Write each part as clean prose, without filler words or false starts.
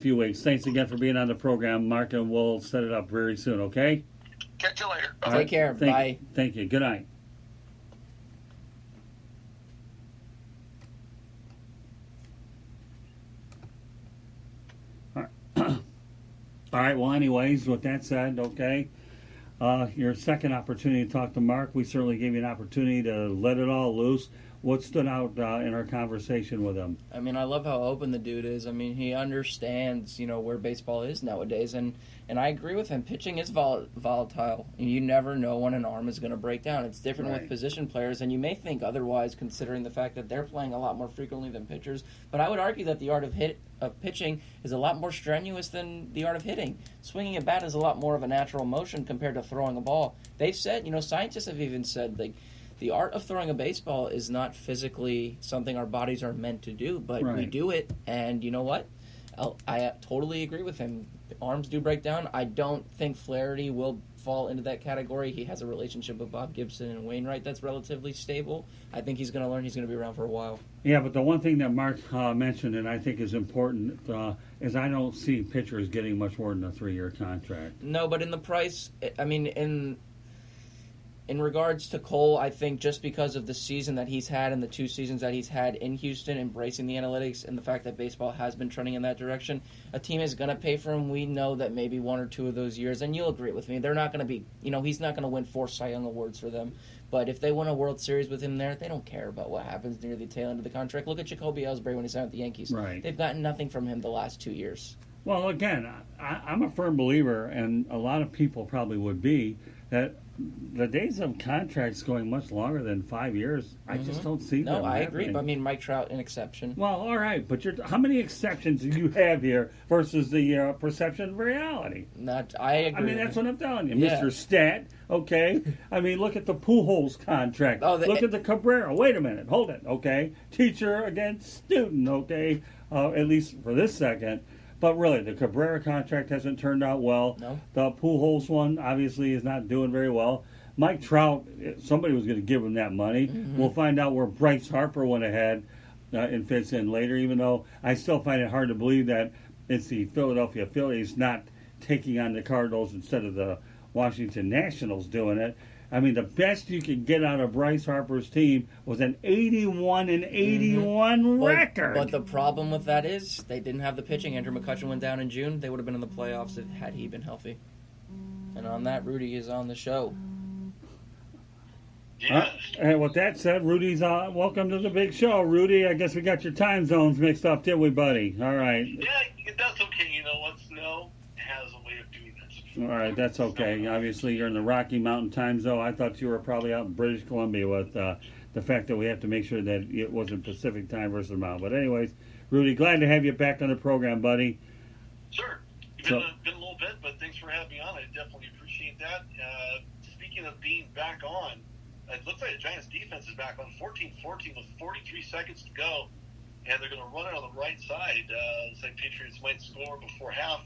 few weeks. Thanks again for being on the program, Mark, and we'll set it up very soon, okay? Catch you later. All Take right. care. Bye. Thank you. Good night. All right. All right. Well, anyways, with that said, okay, your second opportunity to talk to Mark, we certainly gave you an opportunity to let it all loose. What stood out in our conversation with him? I mean, I love how open the dude is. I mean, he understands, where baseball is nowadays, and I agree with him. Pitching is volatile. You never know when an arm is going to break down. It's different Right. with position players, and you may think otherwise considering the fact that they're playing a lot more frequently than pitchers. But I would argue that the art of pitching is a lot more strenuous than the art of hitting. Swinging a bat is a lot more of a natural motion compared to throwing a ball. They've said, scientists have even said, like, the art of throwing a baseball is not physically something our bodies are meant to do, but we Right. do it, and you know what? I totally agree with him. Arms do break down. I don't think Flaherty will fall into that category. He has a relationship with Bob Gibson and Wainwright that's relatively stable. I think he's going to learn. He's going to be around for a while. Yeah, but the one thing that Mark mentioned, and I think is important, is I don't see pitchers getting much more than a 3-year contract. No, but in the price, I mean, in regards to Cole, I think just because of the season that he's had and the 2 seasons that he's had in Houston, embracing the analytics and the fact that baseball has been trending in that direction, a team is going to pay for him. We know that maybe 1 or 2 of those years, and you'll agree with me, they're not going to be, he's not going to win 4 Cy Young Awards for them. But if they win a World Series with him there, they don't care about what happens near the tail end of the contract. Look at Jacoby Ellsbury when he signed with the Yankees. Right. They've gotten nothing from him the last 2 years. Well, again, I'm a firm believer, and a lot of people probably would be, that the days of contracts going much longer than 5 years, I just don't see them. No, I agree. happening. But I mean, Mike Trout, an exception. Well, all right, but how many exceptions do you have here versus the perception of reality? I agree. I mean, that's what I'm telling you, Yeah. Mr. Stat. Okay, I mean, look at the Pujols contract. Look at the Cabrera. Wait a minute, hold it. Okay, teacher against student. Okay, at least for this second. But really, the Cabrera contract hasn't turned out well. No. The Pujols one obviously is not doing very well. Mike Trout, somebody was going to give him that money. Mm-hmm. We'll find out where Bryce Harper went ahead and fits in later, even though I still find it hard to believe that it's the Philadelphia Phillies not taking on the Cardinals instead of the Washington Nationals doing it. I mean, the best you could get out of Bryce Harper's team was an 81-81 record. But the problem with that is they didn't have the pitching. Andrew McCutchen went down in June. They would have been in the playoffs had he been healthy. And on that, Rudy is on the show. Yeah. And with that said, Rudy's welcome to the big show. Rudy, I guess we got your time zones mixed up, didn't we, buddy? All right. Yeah, that's okay. You know what? Snow has a way of doing that. All right, that's okay. Obviously, you're in the Rocky Mountain time zone. I thought you were probably out in British Columbia with the fact that we have to make sure that it wasn't Pacific time versus Mountain. But anyways, Rudy, glad to have you back on the program, buddy. Sure. Been a little bit, but thanks for having me on. I definitely appreciate that. Speaking of being back on, it looks like the Giants defense is back on 14-14 with 43 seconds to go, and they're going to run it on the right side. Looks like Patriots might score before half,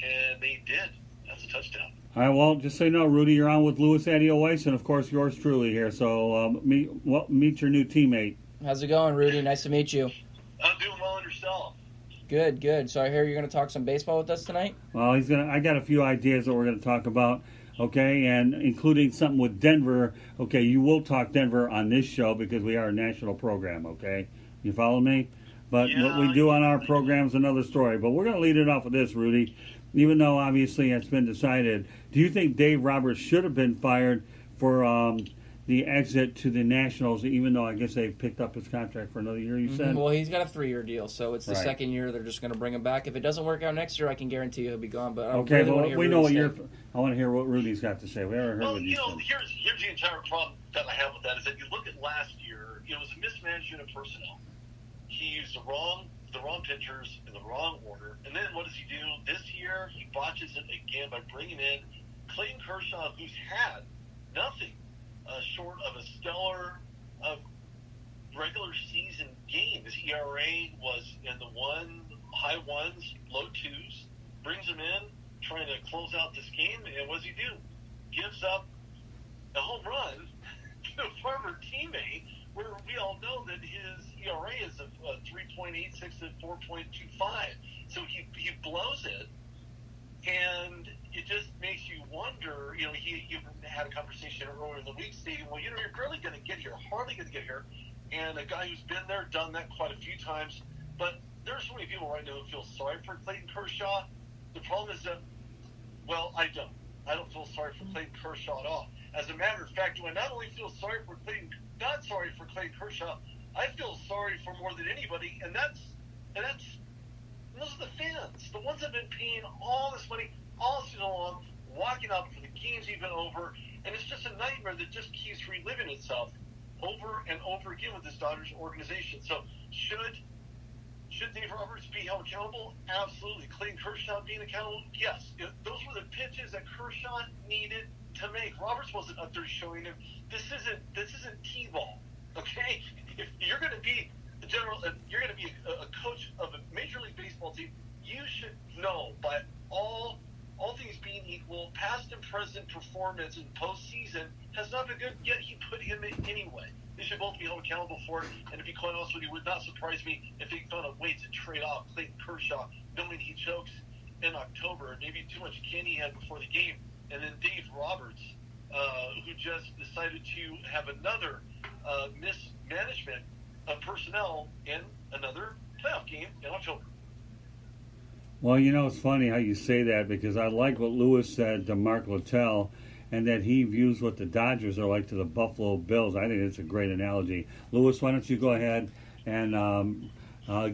and they did. That's a touchdown. All right, well, just so you know, Rudy, you're on with Louis Adio-Weiss, and of course yours truly here. So meet your new teammate. How's it going, Rudy? Nice to meet you. I'm doing well on yourself. Good. So I hear you're going to talk some baseball with us tonight? Well, I got a few ideas that we're going to talk about, okay, and including something with Denver. Okay, you will talk Denver on this show because we are a national program, okay? You follow me? But what we do on our program is another story. But we're going to lead it off with this, Rudy. Even though obviously it's been decided, do you think Dave Roberts should have been fired for the exit to the Nationals, even though I guess they picked up his contract for another year, you said? Well, he's got a 3-year deal, so it's the second year they're just going to bring him back. If it doesn't work out next year, I can guarantee you he'll be gone. But I we know what I want to hear what Rudy's got to say. We haven't heard what you said. Here's the entire problem that I have with that is that you look at last year, it was a mismanagement of personnel. He used the wrong pitchers in the wrong order. And then what does he do? This year, he botches it again by bringing in Clayton Kershaw, who's had nothing short of a stellar regular season game. His ERA was in the high ones, low twos. Brings him in, trying to close out this game. And what does he do? Gives up a home run to a former teammate where we all know that his ERA is a 3.86 and 4.25. So he blows it, and it just makes you wonder. He had a conversation earlier in the week stating, well, you're barely going to get here, hardly going to get here. And a guy who's been there, done that quite a few times. But there's so many people right now who feel sorry for Clayton Kershaw. The problem is that, well, I don't. I don't feel sorry for Clayton Kershaw at all. As a matter of fact, do I not only feel sorry for Clayton Kershaw, I feel sorry for more than anybody, and those are the fans, the ones that have been paying all this money all season long, walking out before the game's even over, and it's just a nightmare that just keeps reliving itself over and over again with this Dodgers organization. So should Dave Roberts be held accountable? Absolutely. Clayton Kershaw being accountable? Yes. Those were the pitches that Kershaw needed to make. Roberts wasn't up there showing him this isn't T-ball. Okay? If you're going to be a coach of a Major League Baseball team, you should know by all things being equal, past and present performance in postseason has not been good, yet he put him in anyway. They should both be held accountable for it, and to be quite honest with you, it would not surprise me if they found a way to trade off Clayton Kershaw, knowing he chokes in October, and maybe too much candy he had before the game, and then Dave Roberts, who just decided to have another mismanagement of personnel in another playoff game in October. Well, it's funny how you say that, because I like what Lewis said to Mark Littell, and that he views what the Dodgers are like to the Buffalo Bills. I think it's a great analogy. Lewis, why don't you go ahead and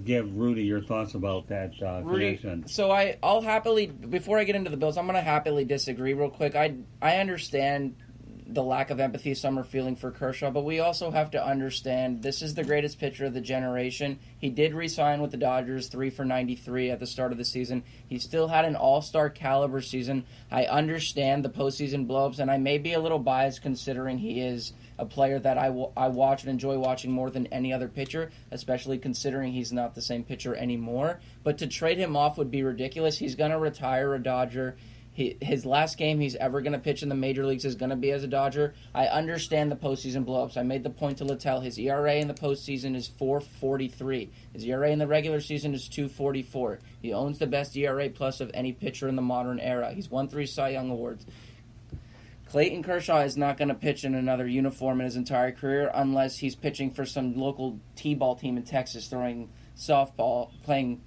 give Rudy your thoughts about that connection? So I'll happily, before I get into the Bills, I'm going to happily disagree real quick. I understand the lack of empathy some are feeling for Kershaw, but we also have to understand this is the greatest pitcher of the generation. He did re-sign with the Dodgers, 3 for 93 at the start of the season. He still had an all-star caliber season. I understand the postseason blow-ups, and I may be a little biased considering he is a player that I watch and enjoy watching more than any other pitcher, especially considering he's not the same pitcher anymore. But to trade him off would be ridiculous. He's going to retire a Dodger. His last game he's ever going to pitch in the major leagues is going to be as a Dodger. I understand the postseason blow-ups. I made the point to Littell. His ERA in the postseason is 4.43. His ERA in the regular season is 2.44. He owns the best ERA plus of any pitcher in the modern era. He's won 3 Cy Young Awards. Clayton Kershaw is not going to pitch in another uniform in his entire career unless he's pitching for some local T-ball team in Texas, throwing softball, playing,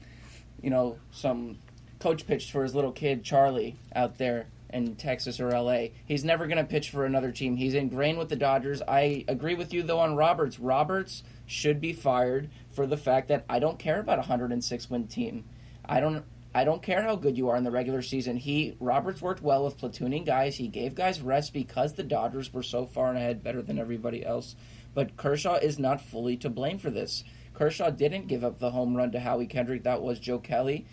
some coach pitched for his little kid, Charlie, out there in Texas or L.A. He's never going to pitch for another team. He's ingrained with the Dodgers. I agree with you, though, on Roberts. Roberts should be fired for the fact that I don't care about a 106-win team. I don't care how good you are in the regular season. Roberts worked well with platooning guys. He gave guys rest because the Dodgers were so far and ahead, better than everybody else. But Kershaw is not fully to blame for this. Kershaw didn't give up the home run to Howie Kendrick. That was Joe Kelly.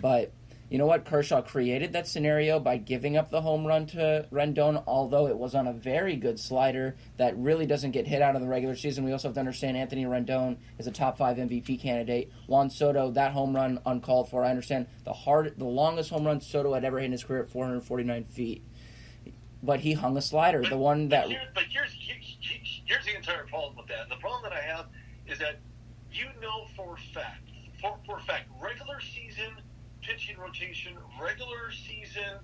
But you know what? Kershaw created that scenario by giving up the home run to Rendon, although it was on a very good slider that really doesn't get hit out of the regular season. We also have to understand Anthony Rendon is a top 5 MVP candidate. Juan Soto, that home run uncalled for. I understand the longest home run Soto had ever hit in his career at 449 feet. But he hung a slider, the one that... But here's the entire problem with that. The problem that I have is that for a fact, regular season pitching rotation, regular season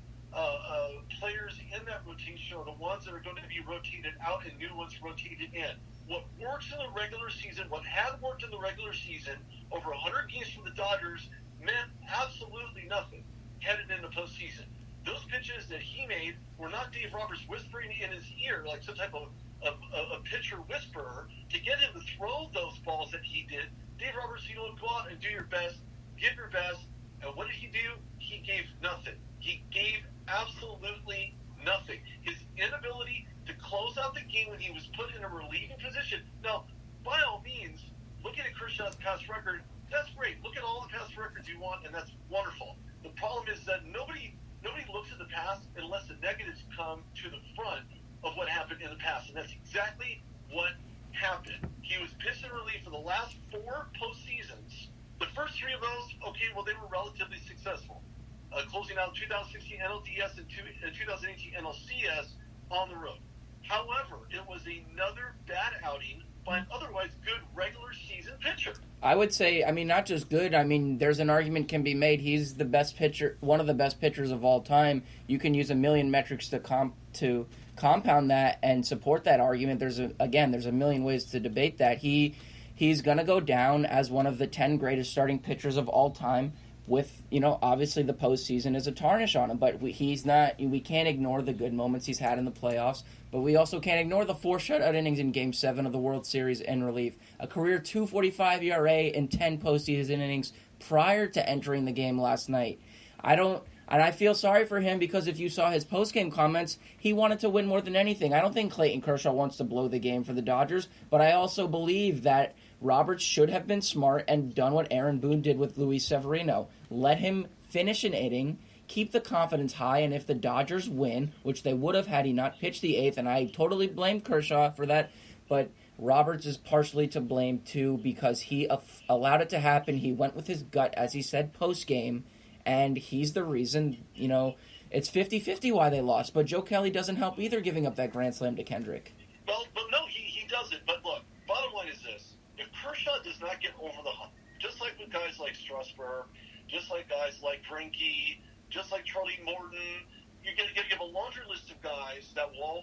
players in that rotation are the ones that are going to be rotated out and new ones rotated in. What works in the regular season, what had worked in the regular season, over 100 games from the Dodgers, meant absolutely nothing headed into postseason. Those pitches that he made were not Dave Roberts whispering in his ear like some type of a pitcher whisperer to get him to throw those balls that he did. Dave Roberts, go out and do your best, give your best. And what did he do? He gave nothing. He gave absolutely nothing. His inability to close out the game when he was put in a relieving position. Now, by all means, looking at Kershaw's past record, that's great. Look at all the past records you want, and that's wonderful. The problem is that nobody looks at the past unless the negatives come to the front of what happened in the past, and that's exactly what happened. He was pitched in relief for the last 4 postseasons. The first 3 of those, they were relatively successful, closing out 2016 NLDS and 2018 NLCS on the road. However, it was another bad outing by an otherwise good regular season pitcher. I would say, I mean, not just good. I mean, there's an argument can be made. He's the best pitcher, one of the best pitchers of all time. You can use a million metrics to compound that and support that argument. There's a million ways to debate that. He's going to go down as one of the 10 greatest starting pitchers of all time. With, obviously the postseason is a tarnish on him, but we can't ignore the good moments he's had in the playoffs, but we also can't ignore the 4 shutout innings in Game 7 of the World Series in relief. A career 2.45 ERA in 10 postseason innings prior to entering the game last night. And I feel sorry for him because if you saw his post-game comments, he wanted to win more than anything. I don't think Clayton Kershaw wants to blow the game for the Dodgers, but I also believe that Roberts should have been smart and done what Aaron Boone did with Luis Severino. Let him finish an inning, keep the confidence high, and if the Dodgers win, which they would have had he not pitched the 8th, and I totally blame Kershaw for that, but Roberts is partially to blame too because he allowed it to happen. He went with his gut, as he said post-game, and he's the reason, it's 50-50 why they lost, but Joe Kelly doesn't help either giving up that grand slam to Kendrick. Well, but no, he doesn't. But look, bottom line is this. If Kershaw does not get over the hump, just like with guys like Strasburg, just like guys like Greinke, just like Charlie Morton, you're going to give a laundry list of guys that will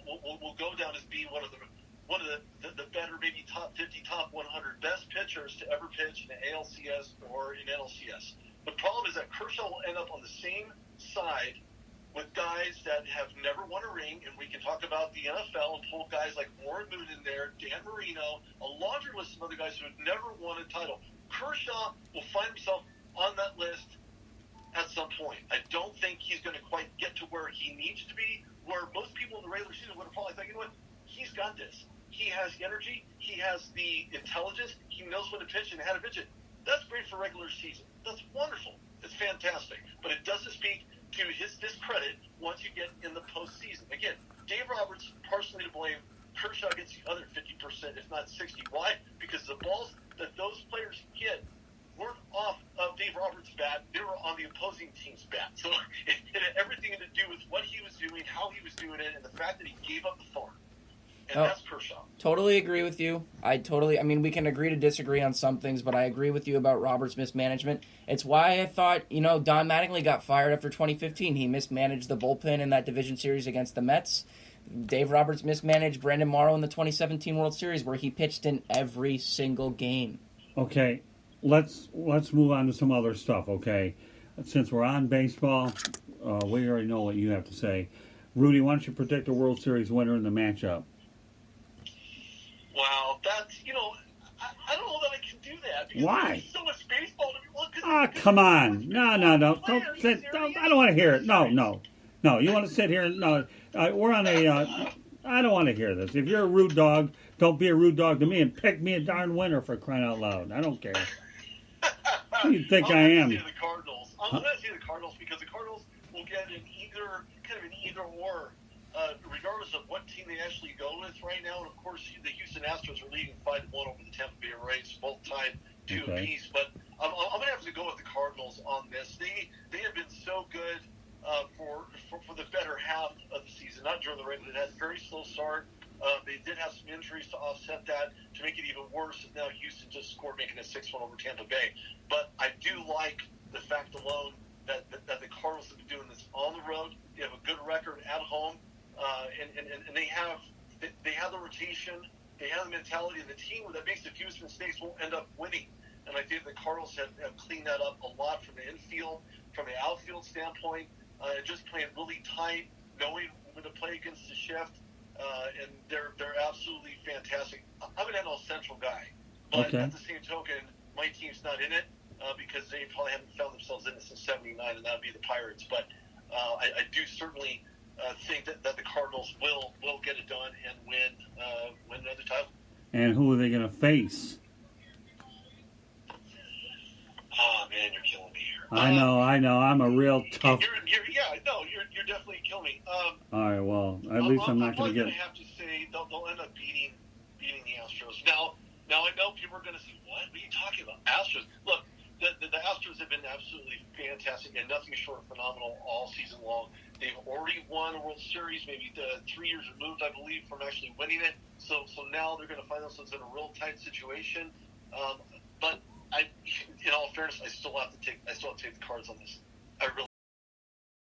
go down as being one of the better, maybe top 50, top 100 best pitchers to ever pitch in the ALCS or in NLCS. The problem is that Kershaw will end up on the same side with guys that have never won a ring, and we can talk about the NFL and pull guys like Warren Moon in there, Dan Marino, a laundry list of other guys who have never won a title. Kershaw will find himself on that list at some point. I don't think he's going to quite get to where he needs to be, where most people in the regular season would have probably thought, he's got this. He has the energy, he has the intelligence, he knows when to pitch and how to pitch it. That's great for regular season. That's wonderful. It's fantastic. But it doesn't speak to his discredit once you get in the postseason. Again, Dave Roberts partially to blame. Kershaw gets the other 50%, if not 60%. Why? Because the balls that those players hit weren't off of Dave Roberts' bat. They were on the opposing team's bat. So it had everything to do with what he was doing, how he was doing it, and the fact that he gave up the farm. And that's Kershaw. Totally agree with you. I mean, we can agree to disagree on some things, but I agree with you about Roberts' mismanagement. It's why I thought, Don Mattingly got fired after 2015. He mismanaged the bullpen in that division series against the Mets. Dave Roberts mismanaged Brandon Morrow in the 2017 World Series where he pitched in every single game. Okay, let's move on to some other stuff, okay? Since we're on baseball, we already know what you have to say. Rudy, why don't you predict the World Series winner in the matchup? Wow, that's, I don't know that I can do that. Because why? There's so much baseball to be watching. Oh, come on. No. I don't want to hear it. No. You want to sit here? No. We're on a, I don't want to hear this. If you're a rude dog, don't be a rude dog to me and pick me a darn winner for crying out loud. I don't care. Who do you think I am? I'm going to say the Cardinals. I'm going to say the Cardinals because the Cardinals will get an either or. Regardless of what team they actually go with right now, and of course the Houston Astros are leading 5-1 over the Tampa Bay Rays, both tied 2 apiece. But I'm going to have to go with the Cardinals on this. They have been so good for the better half of the season, not during the regular. It had a very slow start. They did have some injuries to offset that to make it even worse. Now Houston just scored, making it 6-1 over Tampa Bay. But I do like the fact alone that the Cardinals have been doing this on the road. They have a good record at home. And they have the rotation, they have the mentality, and the team that makes the fewest mistakes will end up winning. And I think the Cardinals have cleaned that up a lot from the infield, from the outfield standpoint, and just playing really tight, knowing when to play against the shift. And they're absolutely fantastic. I'm an NL Central guy, but at the same token, my team's not in it because they probably haven't found themselves in it since '79, and that would be the Pirates. But I do certainly think that the Cardinals will get it done and win another title. And who are they going to face? Oh man, you're killing me here. I know. I'm a real tough. You're definitely killing me. All right, well, at least I'm not going to get. I'm have to say they'll end up beating the Astros. Now I know people are going to say, "What are you talking about, Astros?" Look, the Astros have been absolutely fantastic and nothing short of phenomenal all season long. They've already won a World Series, maybe 3 years removed, I believe, from actually winning it. So now they're going to find themselves in a real tight situation. But in all fairness, I still have to take the Cards on this. I really